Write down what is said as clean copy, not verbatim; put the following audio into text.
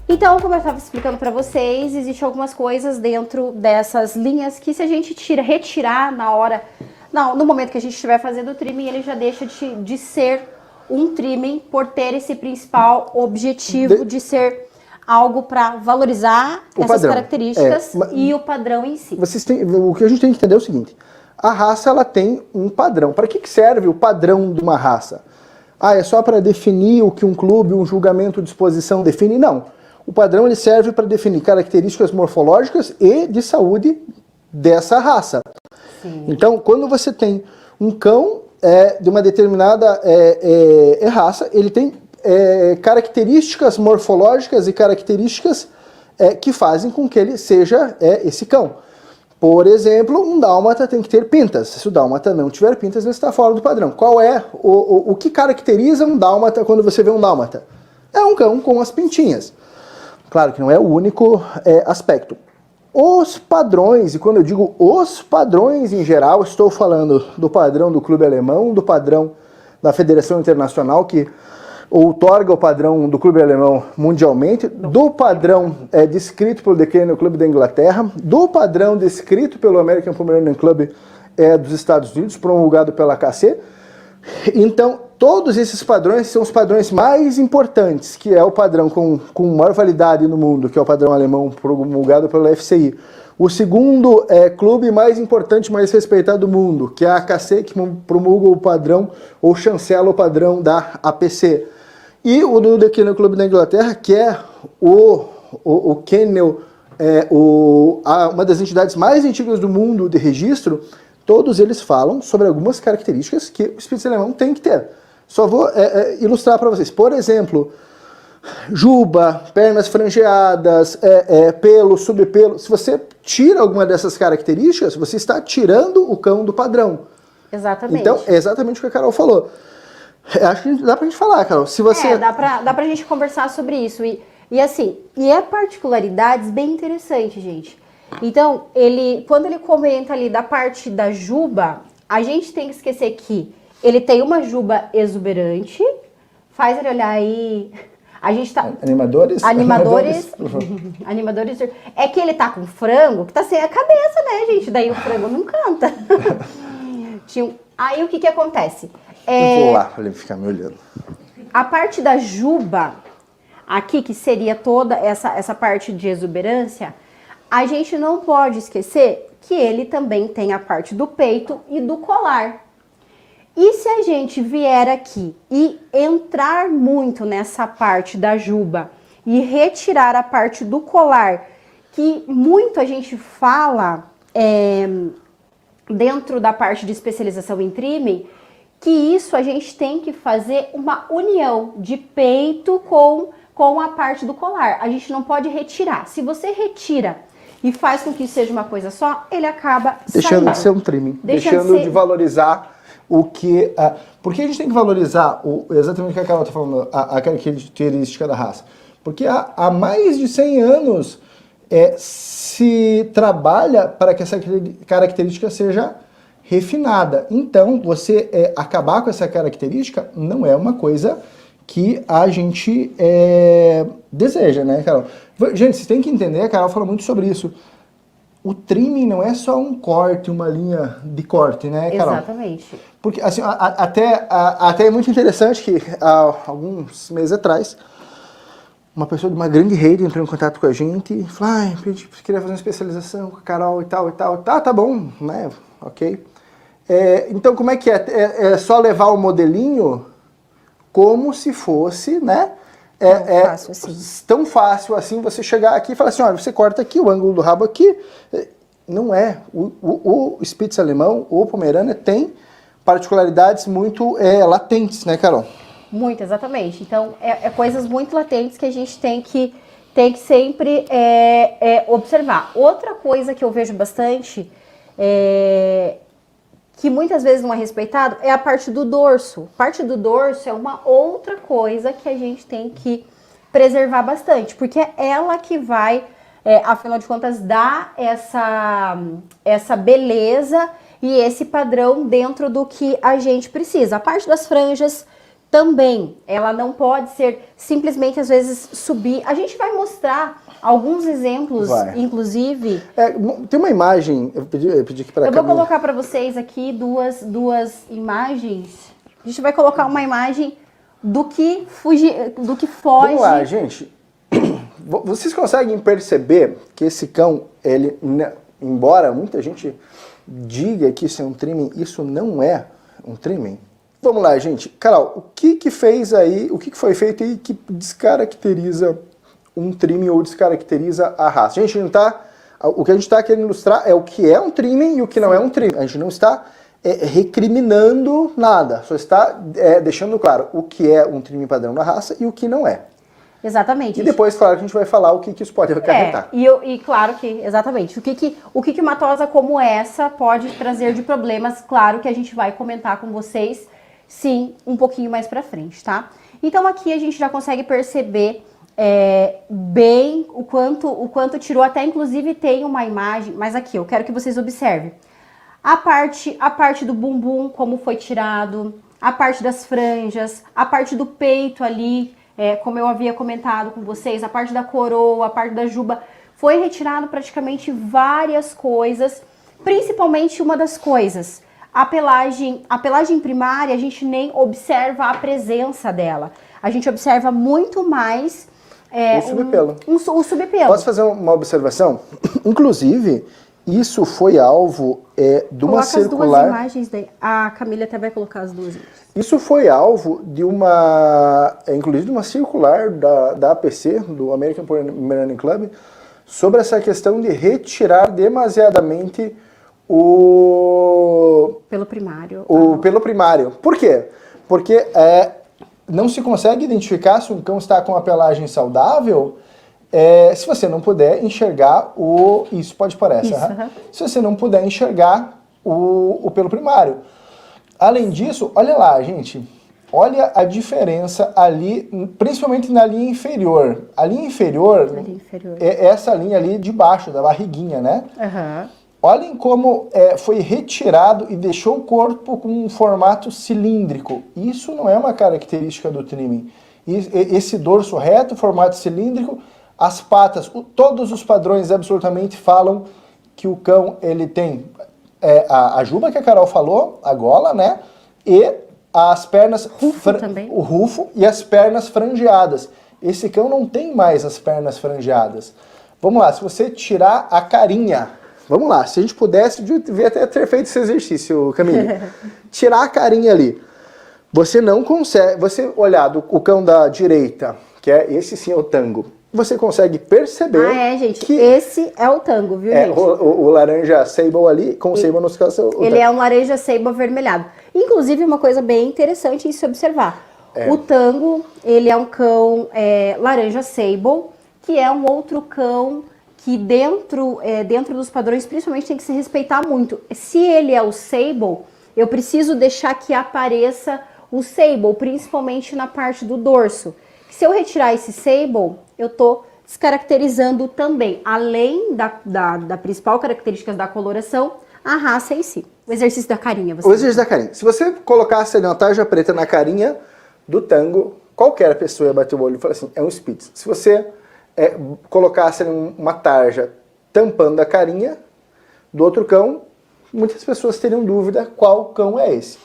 Então, como eu estava explicando para vocês, existem algumas coisas dentro dessas linhas que se a gente retirar na hora, no momento que a gente estiver fazendo o trimming, ele já deixa de ser um trimming por ter esse principal objetivo de ser algo para valorizar essas características e o padrão em si. O que a gente tem que entender é o seguinte, a raça ela tem um padrão. Para que serve o padrão de uma raça? É só para definir o que um clube, um julgamento de exposição define? Não. O padrão ele serve para definir características morfológicas e de saúde dessa raça. Sim. Então, quando você tem um cão de uma determinada raça, ele tem características morfológicas e características que fazem com que ele seja esse cão. Por exemplo, um dálmata tem que ter pintas. Se o dálmata não tiver pintas, ele está fora do padrão. Qual é o que caracteriza um dálmata quando você vê um dálmata? É um cão com as pintinhas. Claro que não é o único aspecto. Os padrões, e quando eu digo os padrões em geral, estou falando do padrão do clube alemão, do padrão da Federação Internacional, que outorga o padrão do clube alemão mundialmente, do padrão descrito pelo The Kennel Club da Inglaterra, do padrão descrito pelo American Pomeranian Club dos Estados Unidos, promulgado pela AKC. Então, todos esses padrões são os padrões mais importantes, que é o padrão com maior validade no mundo, que é o padrão alemão promulgado pela FCI. O segundo clube mais importante, mais respeitado do mundo, que é a AKC, que promulga o padrão ou chancela o padrão da APC. E o do The Kennel Club da Inglaterra, que é o Kennel, uma das entidades mais antigas do mundo de registro. Todos eles falam sobre algumas características que o Spitz alemão tem que ter. Só vou ilustrar para vocês. Por exemplo, juba, pernas franjeadas, pelo, subpelo. Se você tira alguma dessas características, você está tirando o cão do padrão. Exatamente. Então, é exatamente o que a Carol falou. Acho que dá pra gente falar, Carol. Se você... dá pra gente conversar sobre isso. E assim, é particularidades bem interessantes, gente. Então, quando ele comenta ali da parte da juba, a gente tem que esquecer que ele tem uma juba exuberante, faz ele olhar aí, a gente tá... Animadores. É que ele tá com frango, que tá sem a cabeça, né, gente? Daí o frango não canta. Aí o que acontece? Eu vou lá pra ele ficar me olhando. A parte da juba, aqui, que seria toda essa parte de exuberância... A gente não pode esquecer que ele também tem a parte do peito e do colar. E se a gente vier aqui e entrar muito nessa parte da juba e retirar a parte do colar, que muito a gente fala dentro da parte de especialização em trimming, que isso a gente tem que fazer uma união de peito com a parte do colar. A gente não pode retirar. Se você retira e faz com que isso seja uma coisa só, ele acaba deixando saindo. De ser um trimming, deixando de valorizar o que... Por que a gente tem que valorizar exatamente o que a Carol está falando, a característica da raça? Porque há mais de 100 anos se trabalha para que essa característica seja refinada. Então, você acabar com essa característica não é uma coisa que a gente deseja, né, Carol? Gente, vocês têm que entender, a Carol fala muito sobre isso. O trimming não é só um corte, uma linha de corte, né, Carol? Exatamente. Porque, assim, até é muito interessante que, há alguns meses atrás, uma pessoa de uma grande rede entrou em contato com a gente e falou, a gente queria fazer uma especialização com a Carol e tal. Tá bom, né, ok. Então, como é que é? É só levar o modelinho como se fosse, né? Fácil assim. Tão fácil assim você chegar aqui e falar assim, olha, você corta aqui, o ângulo do rabo aqui. Não é. O Spitz alemão, o Pomerânia, tem particularidades muito latentes, né, Carol? Muito, exatamente. Então, coisas muito latentes que a gente tem que sempre observar. Outra coisa que eu vejo bastante, que muitas vezes não é respeitado, é a parte do dorso. A parte do dorso é uma outra coisa que a gente tem que preservar bastante, porque é ela que vai, afinal de contas, dar essa beleza e esse padrão dentro do que a gente precisa. A parte das franjas, também, ela não pode ser simplesmente, às vezes, subir. A gente vai mostrar alguns exemplos, inclusive. Tem uma imagem, eu pedi aqui para Eu vou colocar para vocês aqui duas imagens. A gente vai colocar uma imagem do que foge. Vamos lá, gente. Vocês conseguem perceber que esse cão, ele, embora muita gente diga que isso é um trimming, isso não é um trimming? Vamos lá, gente. Carol, o que fez aí, o que foi feito aí que descaracteriza um trimming ou descaracteriza a raça? A gente não tá, o que a gente está querendo ilustrar é o que é um trimming e o que não é um trimming. A gente não está recriminando nada, só está deixando claro o que é um trimming padrão na raça e o que não é. Exatamente. E depois, claro, que a gente vai falar o que isso pode acarretar. E claro que, exatamente, o que uma tosa como essa pode trazer de problemas, claro que a gente vai comentar com vocês, sim, um pouquinho mais pra frente, tá? Então aqui a gente já consegue perceber bem o quanto tirou, até inclusive tem uma imagem, mas aqui eu quero que vocês observem. A parte do bumbum, como foi tirado, a parte das franjas, a parte do peito ali, como eu havia comentado com vocês, a parte da coroa, a parte da juba, foi retirado praticamente várias coisas, principalmente uma das coisas, a pelagem primária, a gente nem observa a presença dela, a gente observa muito mais o subpelo. O subpelo. Posso fazer uma observação? Inclusive, isso foi alvo de uma circular... Coloca as duas imagens daí. A Camila até vai colocar as duas imagens. Isso foi alvo de inclusive de uma circular da APC, do American Pomeranian Club, sobre essa questão de retirar demasiadamente o pelo primário. Pelo primário. Por quê? Porque não se consegue identificar se um cão está com a pelagem saudável se você não puder enxergar isso pode parecer. Se você não puder enxergar o pelo primário. Além disso, olha lá, gente. Olha a diferença ali, principalmente na linha inferior. A linha inferior é essa linha ali de baixo, da barriguinha, né? Olhem como foi retirado e deixou o corpo com um formato cilíndrico. Isso não é uma característica do trimming. Esse dorso reto, formato cilíndrico, as patas, todos os padrões absolutamente falam que o cão ele tem a juba que a Carol falou, a gola, né? E as pernas... O rufo e as pernas franjeadas. Esse cão não tem mais as pernas franjeadas. Vamos lá, se você tirar a carinha... Vamos lá, se a gente pudesse, devia até ter feito esse exercício, Camille. Tirar a carinha ali. Você não consegue... Você olhar o cão da direita, que esse sim é o tango, você consegue perceber gente, que esse é o tango, viu, gente? O laranja sable ali, com o sable nos casos... Ele é um laranja sable avermelhado. Inclusive, uma coisa bem interessante em se observar. O tango, ele é um cão laranja sable, que é um outro cão que dentro dos padrões, principalmente, tem que se respeitar muito. Se ele é o sable, eu preciso deixar que apareça o sable, principalmente na parte do dorso. Se eu retirar esse sable, eu tô descaracterizando também, além da principal característica da coloração, a raça em si. O exercício da carinha. O exercício da carinha. Se você colocasse ali uma tarja preta na carinha do tango, qualquer pessoa ia bater o olho e falar assim, é um Spitz. Se você colocasse ali uma tarja tampando a carinha do outro cão, muitas pessoas teriam dúvida qual cão é esse.